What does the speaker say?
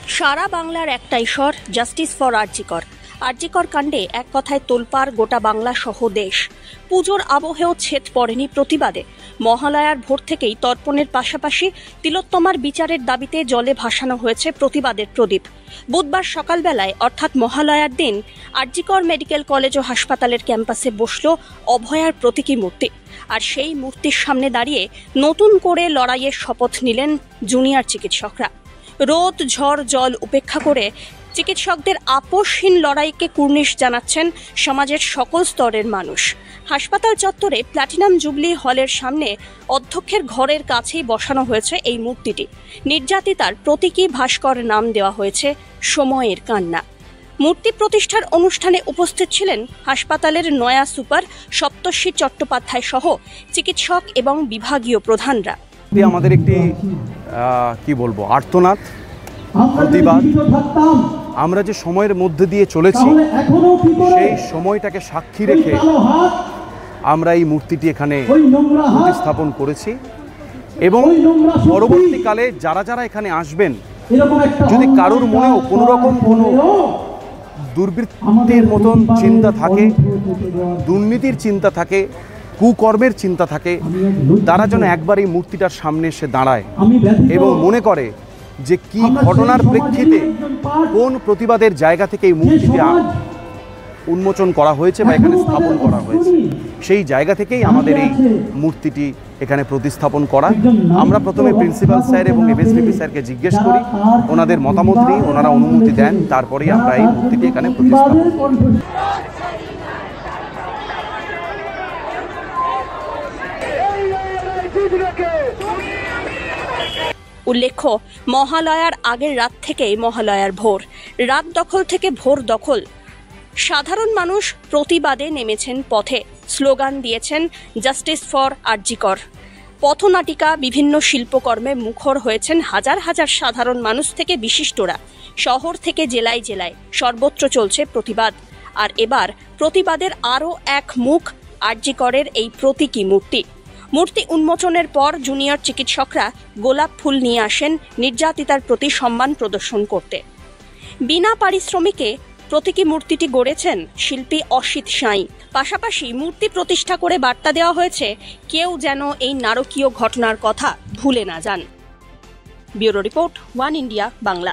সারা বাংলার একটাই স্বর, জাস্টিস ফর আরজিকর। আরজিকর কাণ্ডে এক কথায় তোলপাড় গোটা বাংলা সহ দেশ। পুজোর আবহেও ছেদ পড়েনি প্রতিবাদে। মহালয়ার ভোর থেকেই তর্পণের পাশাপাশি তিলোত্তমার বিচারের দাবিতে জলে ভাসানো হয়েছে প্রতিবাদের প্রদীপ। বুধবার সকালবেলায় অর্থাৎ মহালয়ার দিন আরজিকর মেডিকেল কলেজ ও হাসপাতালের ক্যাম্পাসে বসল অভয়ার প্রতীকী মূর্তি। আর সেই মূর্তির সামনে দাঁড়িয়ে নতুন করে লড়াইয়ের শপথ নিলেন জুনিয়র চিকিৎসকরা। রোদ ঝড় জল উপেক্ষা করে চিকিৎসকদের আপোষহীন লড়াইকে কুর্নিশ জানাচ্ছেন সমাজের সকল স্তরের মানুষ। হাসপাতাল চত্বরে প্ল্যাটিনাম জুবলি হলের সামনে অধ্যক্ষের ঘরের কাছেই বসানো হয়েছে এই মূর্তিটি। নির্যাতিতার প্রতীকী ভাস্কর নাম দেওয়া হয়েছে সময়ের কান্না। মূর্তি প্রতিষ্ঠার অনুষ্ঠানে উপস্থিত ছিলেন হাসপাতালের নয়া সুপার সপ্তর্ষি চট্টোপাধ্যায় সহ চিকিৎসক এবং বিভাগীয় প্রধানরা। আমাদের একটি কি বলবো আর্তনাদ, প্রতিবাদ। আমরা যে সময়ের মধ্যে দিয়ে চলেছি সেই সময়টাকে সাক্ষী রেখে আমরা এই মূর্তিটি এখানে প্রতিস্থাপন করেছি এবং পরবর্তীকালে যারা যারা এখানে আসবেন, যদি কারোর মনেও কোনো রকম কোনো দুর্বৃত্তির মতন চিন্তা থাকে, দুর্নীতির চিন্তা থাকে, কুকর্মের চিন্তা থাকে, তারা যেন একবার এই মূর্তিটার সামনে এসে দাঁড়ায় এবং মনে করে যে কি ঘটনার প্রেক্ষিতে কোন প্রতিবাদের জায়গা থেকে এই মূর্তিটি উন্মোচন করা হয়েছে বা এখানে স্থাপন করা হয়েছে, সেই জায়গা থেকেই আমাদের এই মূর্তিটি এখানে প্রতিস্থাপন করা। আমরা প্রথমে প্রিন্সিপাল স্যার এবং এমএসভিপি স্যারকে জিজ্ঞেস করি, ওনাদের মতামত নিই, ওনারা অনুমতি দেন, তারপরেই আমরা এই মূর্তিটি এখানে প্রতিস্থাপন করি। উল্লেখ্য, মহালয়ার আগের রাত থেকেই মহালয়ার ভোর, রাত দখল থেকে ভোর দখল। সাধারণ মানুষ প্রতিবাদে নেমেছেন পথে, স্লোগান দিয়েছেন জাস্টিস ফর আরজিকর। পথনাটিকা, বিভিন্ন শিল্পকর্মে মুখর হয়েছেন হাজার হাজার সাধারণ মানুষ থেকে বিশিষ্টরা। শহর থেকে জেলায় জেলায় সর্বত্র চলছে প্রতিবাদ। আর এবার প্রতিবাদের আরও এক মুখ আরজিকরের এই প্রতীকী মূর্তি। মূর্তি উন্মোচনের পর জুনিয়র চিকিৎসকরা গোলাপ ফুল নিয়ে আসেন নির্যাতিতার প্রতি সম্মান প্রদর্শন করতে। বিনা পারিশ্রমিকে প্রতীকী মূর্তিটি গড়েছেন শিল্পী অসিত সাঁই। পাশাপাশি মূর্তি প্রতিষ্ঠা করে বার্তা দেওয়া হয়েছে, কেউ যেন এই নারকীয় ঘটনার কথা ভুলে না যান। Bureau report, one India Bangla.